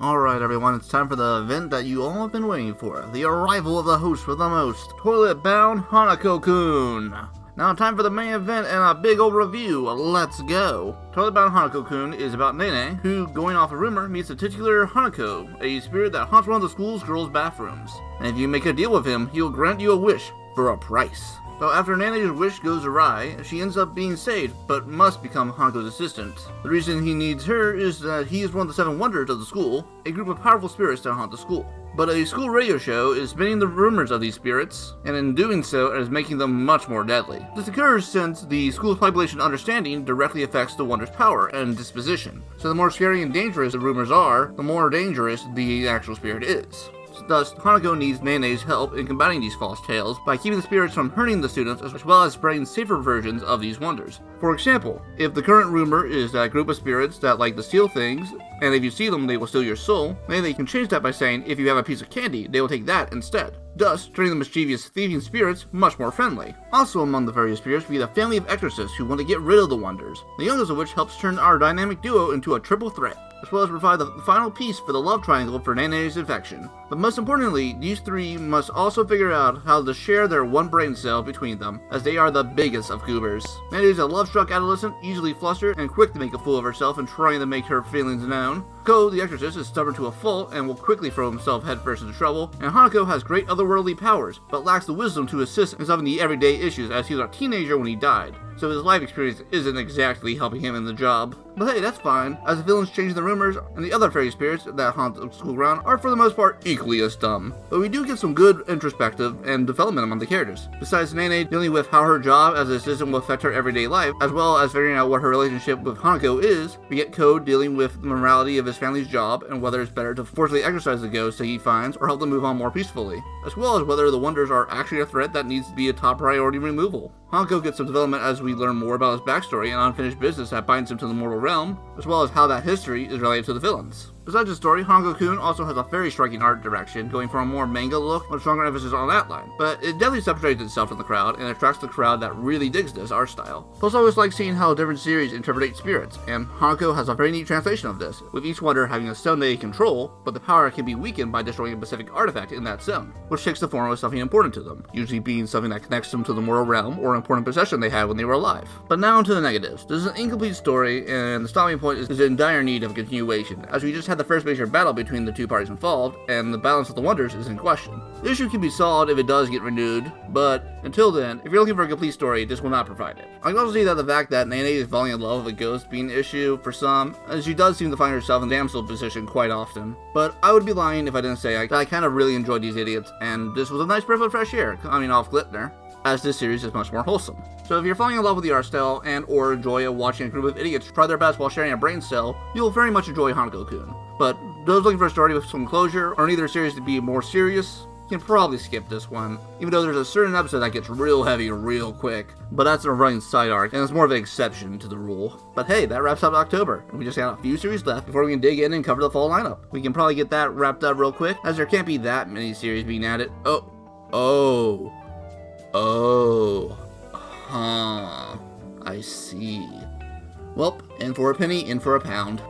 Alright everyone, it's time for the event that you all have been waiting for. The arrival of the host with the most, Toilet-bound Hanako-kun. Now time for the main event and a big old review, let's go! Toilet-bound Hanako-kun is about Nene, who, going off a rumor, meets the titular Hanako, a spirit that haunts one of the school's girls' bathrooms. And if you make a deal with him, he'll grant you a wish for a price. So after Nene's wish goes awry, she ends up being saved, but must become Hanako's assistant. The reason he needs her is that he is one of the 7 wonders of the school, a group of powerful spirits that haunt the school. But a school radio show is spinning the rumors of these spirits, and in doing so is making them much more deadly. This occurs since the school's population understanding directly affects the wonder's power and disposition. So the more scary and dangerous the rumors are, the more dangerous the actual spirit is. Thus, Hanako needs Nene's help in combating these false tales by keeping the spirits from hurting the students as well as spreading safer versions of these wonders. For example, if the current rumor is that a group of spirits that like to steal things, and if you see them they will steal your soul, Nene can change that by saying if you have a piece of candy, they will take that instead, thus turning the mischievous thieving spirits much more friendly. Also among the various spirits be the family of exorcists who want to get rid of the wonders, the youngest of which helps turn our dynamic duo into a triple threat, as well as provide the final piece for the love triangle for Nene's infection. But most importantly, these 3 must also figure out how to share their one brain cell between them, as they are the biggest of goobers. Nene is a love-struck adolescent, easily flustered, and quick to make a fool of herself and trying to make her feelings known. Ko, the exorcist, is stubborn to a fault and will quickly throw himself headfirst into trouble, and Hanako has great otherworldly powers, but lacks the wisdom to assist in solving the everyday issues as he was a teenager when he died, so his life experience isn't exactly helping him in the job. But hey, that's fine, as the villains changing the rumors, and the other fairy spirits that haunt the school ground are for the most part equally as dumb. But we do get some good introspective and development among the characters. Besides Nene dealing with how her job as an assistant will affect her everyday life, as well as figuring out what her relationship with Hanako is, we get Ko dealing with the morality of his family's job and whether it's better to forcibly exorcise the ghosts that he finds or help them move on more peacefully, as well as whether the wonders are actually a threat that needs to be a top priority removal. Hanako gets some development as we learn more about his backstory and unfinished business that binds him to the mortal realm, as well as how that history is related to the villains. Besides the story, Hanako-kun also has a very striking art direction, going for a more manga look with stronger emphasis on outline, but it definitely separates itself from the crowd and attracts the crowd that really digs this art style. Plus I always like seeing how different series interpret spirits, and Hanako has a very neat translation of this, with each wonder having a stone they control, but the power can be weakened by destroying a specific artifact in that stone, which takes the form of something important to them, usually being something that connects them to the mortal realm or an important possession they had when they were alive. But now to the negatives. This is an incomplete story, and the stopping point is in dire need of continuation, as we just had the first major battle between the 2 parties involved, and the balance of the wonders is in question. The issue can be solved if it does get renewed, but until then, if you're looking for a complete story, this will not provide it. I can also see that the fact that Nene is falling in love with a ghost being an issue for some, as she does seem to find herself in the damsel position quite often. But I would be lying if I didn't say I kind of really enjoyed these idiots, and this was a nice breath of fresh air coming off Glitner, as this series is much more wholesome. So if you're falling in love with the art style and or enjoy watching a group of idiots try their best while sharing a brain cell, you'll very much enjoy Hanako-kun. But those looking for a story with some closure, or need their series to be more serious, can probably skip this one, even though there's a certain episode that gets real heavy real quick, but that's a running side arc, and it's more of an exception to the rule. But hey, that wraps up October, and we just got a few series left before we can dig in and cover the fall lineup. We can probably get that wrapped up real quick, as there can't be that many series being added. I see. Welp, in for a penny, in for a pound.